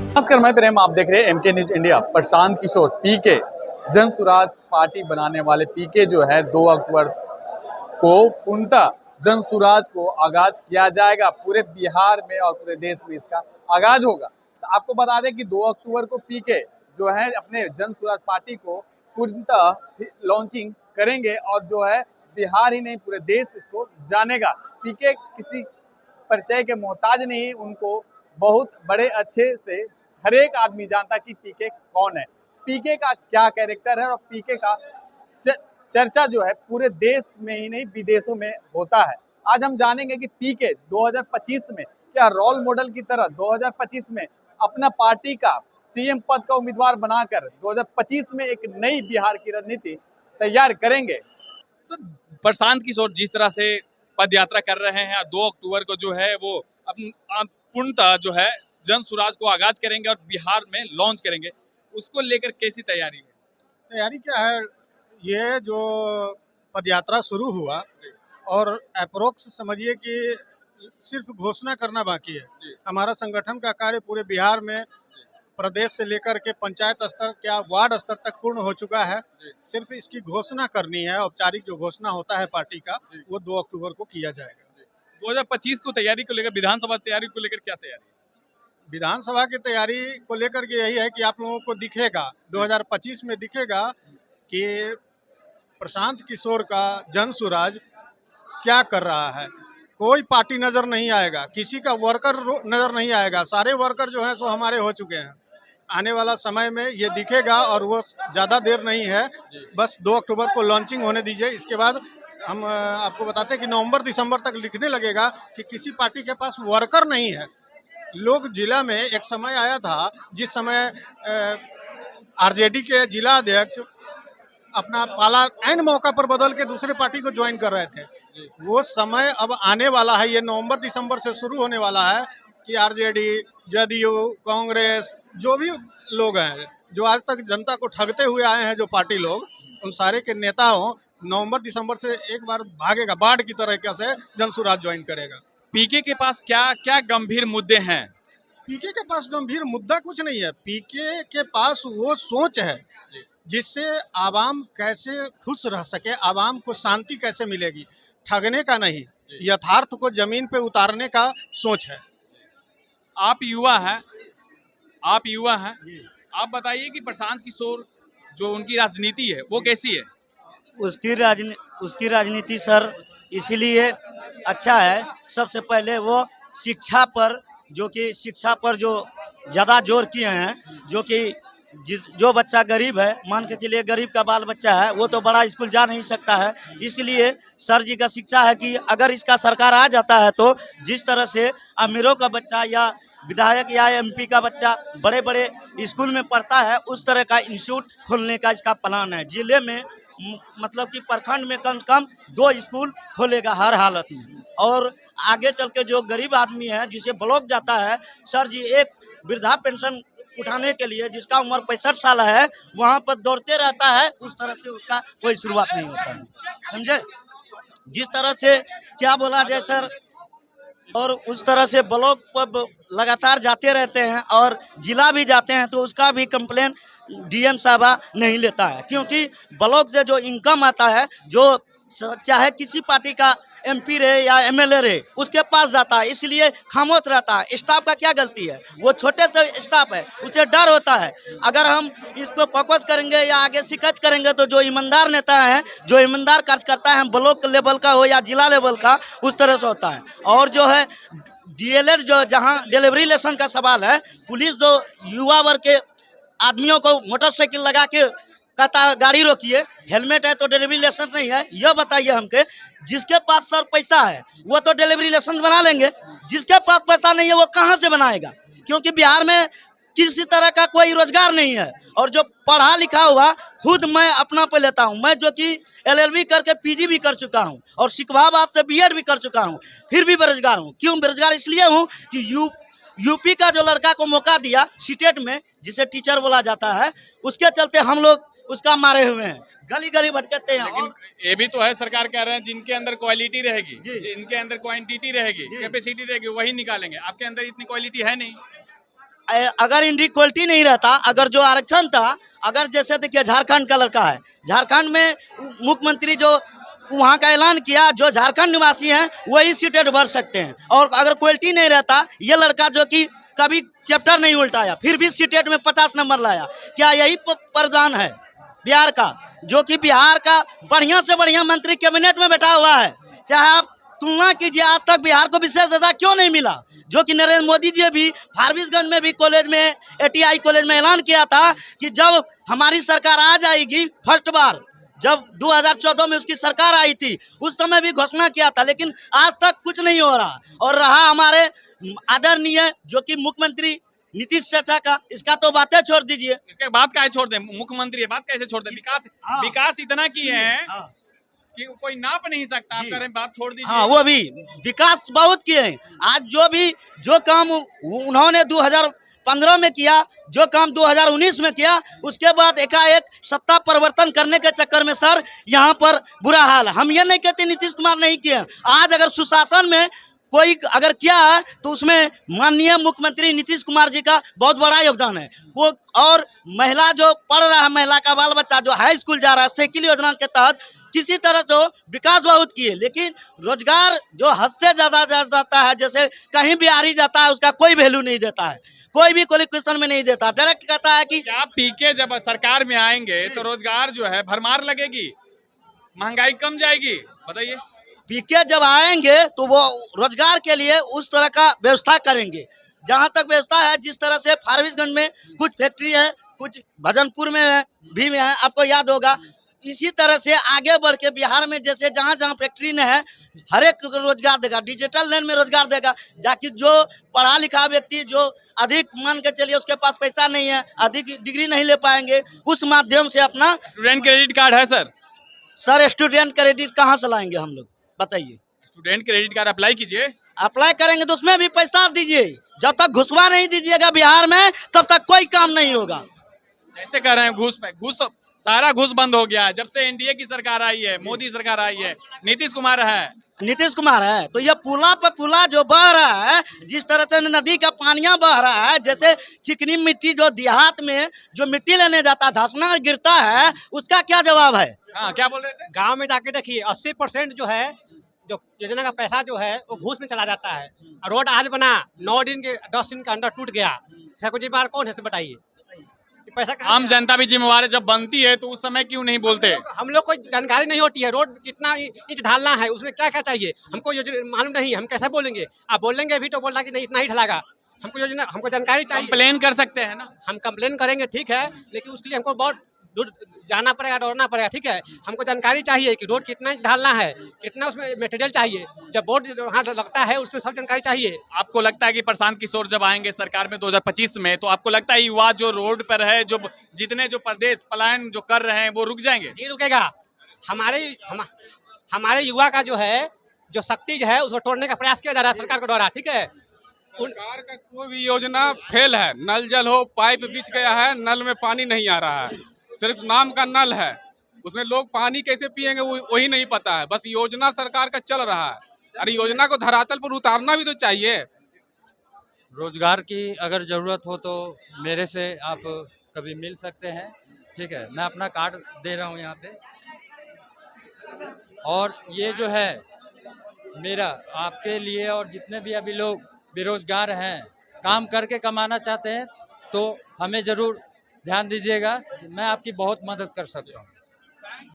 नमस्कार, मैं प्रेम, आप देख रहे हैं MK news India. Prashant Kishor पीके जन सुराज पार्टी बनाने वाले पीके जो है 2 अक्टूबर को पूर्णतः जन सुराज को आगाज किया जाएगा। पूरे बिहार में और पूरे देश में इसका आगाज होगा। आपको बता दें कि 2 अक्टूबर को पीके जो है अपने जन सुराज पार्टी को पूर्णतः लॉन्चिंग करेंगे और जो है बिहार ही नहीं पूरे देश इसको जानेगा। पीके किसी परिचय के मोहताज नहीं, उनको बहुत बड़े अच्छे से हर एक आदमी जानता कि पीके कौन है, पीके का क्या कैरेक्टर है और पीके का चर्चा जो है पूरे देश में ही नहीं विदेशों में होता है। आज हम जानेंगे कि पीके 2025 में क्या रोल मॉडल की तरह 2025 में अपना पार्टी का सीएम पद का उम्मीदवार बनाकर 2025 में एक नई बिहार की रणनीति तैयार करेंगे। सर, प्रशांत किशोर जिस तरह से पद यात्रा कर रहे हैं, 2 अक्टूबर को जो है वो पूर्णतः जो है जन सुराज को आगाज करेंगे और बिहार में लॉन्च करेंगे, उसको लेकर कैसी तैयारी है? तैयारी क्या है, ये जो पदयात्रा शुरू हुआ और अप्रोक्स समझिए कि सिर्फ घोषणा करना बाकी है। हमारा संगठन का कार्य पूरे बिहार में प्रदेश से लेकर के पंचायत स्तर क्या वार्ड स्तर तक पूर्ण हो चुका है। सिर्फ इसकी घोषणा करनी है, औपचारिक जो घोषणा होता है पार्टी का वो 2 अक्टूबर को किया जाएगा। 2025 को तैयारी को लेकर, विधानसभा तैयारी को लेकर क्या तैयारी? विधानसभा की तैयारी को लेकर के यही है कि आप लोगों को दिखेगा 2025 में दिखेगा कि प्रशांत किशोर का जन सुराज क्या कर रहा है। कोई पार्टी नजर नहीं आएगा, किसी का वर्कर नजर नहीं आएगा, सारे वर्कर जो है सो हमारे हो चुके हैं। आने वाला समय में ये दिखेगा और वो ज़्यादा देर नहीं है, बस 2 अक्टूबर को लॉन्चिंग होने दीजिए। इसके बाद हम आपको बताते हैं कि नवंबर दिसंबर तक लिखने लगेगा कि किसी पार्टी के पास वर्कर नहीं है। लोग जिला में एक समय आया था जिस समय आरजेडी के जिला अध्यक्ष अपना पाला ऐन मौका पर बदल के दूसरे पार्टी को ज्वाइन कर रहे थे। वो समय अब आने वाला है, ये नवंबर दिसंबर से शुरू होने वाला है कि आरजेडी, जदयू, कांग्रेस जो भी लोग हैं जो आज तक जनता को ठगते हुए आए हैं, जो पार्टी लोग, उन सारे के नेता हो नवंबर दिसंबर से एक बार भागेगा, बाढ़ की तरह से जनसुराज ज्वाइन करेगा। पीके के पास क्या क्या गंभीर मुद्दे हैं? पीके के पास गंभीर मुद्दा कुछ नहीं है। पीके के पास वो सोच है जिससे आवाम कैसे खुश रह सके, आवाम को शांति कैसे मिलेगी, ठगने का नहीं, यथार्थ को जमीन पे उतारने का सोच है। आप युवा हैं, आप बताइए कि प्रशांत किशोर जो उनकी राजनीति है वो कैसी है? उसकी राजनीति सर इसीलिए अच्छा है। सबसे पहले वो शिक्षा पर जो ज़्यादा जोर किए हैं, जो बच्चा गरीब है, मान के चलिए गरीब का बाल बच्चा है, वो तो बड़ा स्कूल जा नहीं सकता है। इसलिए सर जी का शिक्षा है कि अगर इसका सरकार आ जाता है तो जिस तरह से अमीरों का बच्चा या विधायक या एमपी का बच्चा बड़े बड़े स्कूल में पढ़ता है, उस तरह का इंस्टीट्यूट खोलने का इसका प्लान है। जिले में मतलब कि प्रखंड में कम से कम 2 स्कूल खोलेगा हर हालत में। और आगे चल के जो गरीब आदमी है जिसे ब्लॉक जाता है, सर जी एक वृद्धा पेंशन उठाने के लिए जिसका उम्र 65 साल है, वहाँ पर दौड़ते रहता है, उस तरह से उसका कोई शुरुआत नहीं होता है, समझे। जिस तरह से क्या बोला जाए सर, और उस तरह से ब्लॉक पर लगातार जाते रहते हैं और जिला भी जाते हैं तो उसका भी कंप्लेन डीएम साहबा नहीं लेता है, क्योंकि ब्लॉक से जो इनकम आता है, जो चाहे किसी पार्टी का एमपी रहे या एमएलए रहे, उसके पास जाता है, इसलिए खामोश रहता है। स्टाफ का क्या गलती है, वो छोटे से स्टाफ है, उसे डर होता है। अगर हम इसको फोकस करेंगे या आगे शिकायत करेंगे तो जो ईमानदार नेता है, जो ईमानदार कार्यकर्ता है, ब्लॉक लेवल का हो या जिला लेवल का, उस तरह से होता है। और जो है डीएलएड जो जहाँ डिलीवरी लेसन का सवाल है, पुलिस जो युवा वर्ग के आदमियों को मोटरसाइकिल लगा के कहता है गाड़ी रोकिए, हेलमेट है तो डिलीवरी लाइसेंस नहीं है। यह बताइए हमके, जिसके पास सर पैसा है वो तो डिलीवरी लाइसेंस बना लेंगे, जिसके पास पैसा नहीं है वो कहाँ से बनाएगा? क्योंकि बिहार में किसी तरह का कोई रोजगार नहीं है। और जो पढ़ा लिखा हुआ, खुद मैं अपना पे लेता हूँ, मैं जो कि एलएलबी करके पीजी भी कर चुका हूँ और सिखवाबाद से बीएड भी कर चुका हूँ, फिर भी बेरोजगार हूँ। क्यों बेरोजगार? इसलिए हूँ कि यूपी का जो लड़का को मौका दिया सीटेट में, जिसे टीचर बोला जाता है, उसके चलते हम लोग उसका मारे हुए हैं, गली गली भटकते हैं। लेकिन ये भी तो है, सरकार कह रहे हैं जिनके अंदर क्वालिटी रहेगी, जिनके अंदर क्वांटिटी रहेगी, कैपेसिटी रहेगी, वही निकालेंगे। आपके अंदर इतनी क्वालिटी है नहीं। अगर इनइक्वलिटी नहीं रहता, अगर जो आरक्षण था, अगर जैसे देखिए झारखंड का लड़का है, झारखंड में मुख्यमंत्री जो वहाँ का ऐलान किया, जो झारखंड निवासी हैं वही सीटें भर सकते हैं। और अगर क्वालिटी नहीं रहता, ये लड़का जो कि कभी चैप्टर नहीं उल्टाया फिर भी सीटेट में 50 नंबर लाया, क्या यही परिधान है बिहार का? जो कि बिहार का बढ़िया से बढ़िया मंत्री कैबिनेट में बैठा हुआ है। चाहे आप तुलना कीजिए, आज तक बिहार को विशेष दर्जा क्यों नहीं मिला? जो कि नरेंद्र मोदी जी भी फारबिसगंज में भी कॉलेज में ATI कॉलेज में ऐलान किया था कि जब हमारी सरकार आ जाएगी, फर्स्ट बार जब 2014 में उसकी सरकार आई थी उस समय भी घोषणा किया था, लेकिन आज तक कुछ नहीं हो रहा। और रहा हमारे आदरणीय जो कि मुख्यमंत्री नीतीश चाचा का, इसका तो बातें छोड़ दीजिए। इसके बाद का छोड़ दें, मुख्यमंत्री बात कैसे छोड़ दें? विकास इतना किए हैं कि कोई नाप नहीं सकता। आप कह रहे हैं बात छोड़ दीजिए। हाँ, वो भी विकास बहुत किए हैं। आज जो काम उन्होंने 2015 में किया, जो काम 2019 में किया, उसके बाद एकाएक सत्ता परिवर्तन करने के चक्कर में सर यहाँ पर बुरा हाल है। हम ये नहीं कहते नीतीश कुमार नहीं किए, आज अगर सुशासन में कोई अगर किया है तो उसमें माननीय मुख्यमंत्री नीतीश कुमार जी का बहुत बड़ा योगदान है। वो और महिला जो पढ़ रहा है, महिला का बाल बच्चा जो हाई स्कूल जा रहा है, साइकिल योजना के तहत किसी तरह से विकास बहुत किए, लेकिन रोजगार जो हद से ज्यादा जाता है, जैसे कहीं बिहारी जाता है उसका कोई वैल्यू नहीं देता है, कोई भी क्वालिफिकेशन में नहीं देता, डायरेक्ट कहता है कि क्या पीके जब सरकार में आएंगे तो रोजगार जो है भरमार लगेगी, महंगाई कम जाएगी? बताइए। पीके जब आएंगे तो वो रोजगार के लिए उस तरह का व्यवस्था करेंगे। जहां तक व्यवस्था है, जिस तरह से फारबिसगंज में कुछ फैक्ट्री है, कुछ भजनपुर में है, आपको याद होगा। इसी तरह से आगे बढ़ के बिहार में जैसे जहाँ जहाँ फैक्ट्री ने है, हर एक रोजगार देगा, डिजिटल लाइन में रोजगार देगा, जाकि जो पढ़ा लिखा व्यक्ति जो अधिक मान के चलिए उसके पास पैसा नहीं है, अधिक डिग्री नहीं ले पाएंगे, उस माध्यम से अपना स्टूडेंट क्रेडिट कार्ड है सर। सर स्टूडेंट क्रेडिट कहाँ से लाएंगे हम लोग, बताइए? स्टूडेंट क्रेडिट कार्ड अप्लाई कीजिए। अप्लाई करेंगे तो उसमें भी पैसा दीजिए। जब तक घुसवा नहीं दीजिएगा बिहार में, तब तक कोई काम नहीं होगा। जैसे कह रहे हैं घूस पे घूस, तो सारा घूस बंद हो गया है जब से NDA की सरकार आई है, मोदी सरकार आई है, नीतीश कुमार है। तो ये पुला पे पुला जो बह रहा है, जिस तरह से नदी का पानियां बह रहा है, जैसे चिकनी मिट्टी जो देहात में जो मिट्टी लेने जाता है, धंसना गिरता है, उसका क्या जवाब है? हाँ, क्या बोल रहे थे? गांव में जाके देखिए 80% जो है, जो योजना का पैसा जो है वो घूस में चला जाता है। रोड आज बना, 9 दिन के 10 दिन के अंदर टूट गया, ऐसा कुछ बार कौन है से बताइए? पैसा आम जनता भी जिम्मेवार है, जब बनती है तो उस समय क्यों नहीं बोलते? हम लोग को जानकारी नहीं होती है, रोड कितना इंच ढालना है, उसमें क्या क्या चाहिए, हमको योजना मालूम नहीं, हम कैसे बोलेंगे? आप बोलेंगे भी तो बोलना कि नहीं इतना ही ढलागा, हमको योजना, हमको जानकारी चाहिए। कंप्लेन कर सकते हैं ना? हम कंप्लेन करेंगे, ठीक है, लेकिन उसके लिए हमको बहुत दूर जाना पड़ेगा, दौड़ना पड़ेगा, ठीक है। हमको जानकारी चाहिए कि रोड कितना ढालना है, कितना उसमें मटेरियल चाहिए, जब बोर्ड वहाँ लगता है उसमें सब जानकारी चाहिए। आपको लगता है कि प्रशांत किशोर जब आएंगे सरकार में 2025 में, तो आपको लगता है युवा जो रोड पर है, जो जितने जो प्रदेश पलायन जो कर रहे हैं वो रुक जाएंगे? जी रुकेगा। हमारे युवा का जो है, जो शक्ति जो है, उसको तोड़ने का प्रयास किया जा रहा है सरकार के द्वारा, ठीक है। सरकार का कोई भी योजना फेल है। नल जल हो, पाइप बिछ गया है, नल में पानी नहीं आ रहा है, सिर्फ नाम का नल है, उसमें लोग पानी कैसे पिएंगे वही नहीं पता है। बस योजना सरकार का चल रहा है, अरे योजना को धरातल पर उतारना भी तो चाहिए। रोजगार की अगर ज़रूरत हो तो मेरे से आप कभी मिल सकते हैं, ठीक है। मैं अपना कार्ड दे रहा हूँ यहाँ पे, और ये जो है मेरा आपके लिए, और जितने भी अभी लोग बेरोजगार हैं, काम करके कमाना चाहते हैं, तो हमें ज़रूर ध्यान दीजिएगा, मैं आपकी बहुत मदद कर सकता हूँ।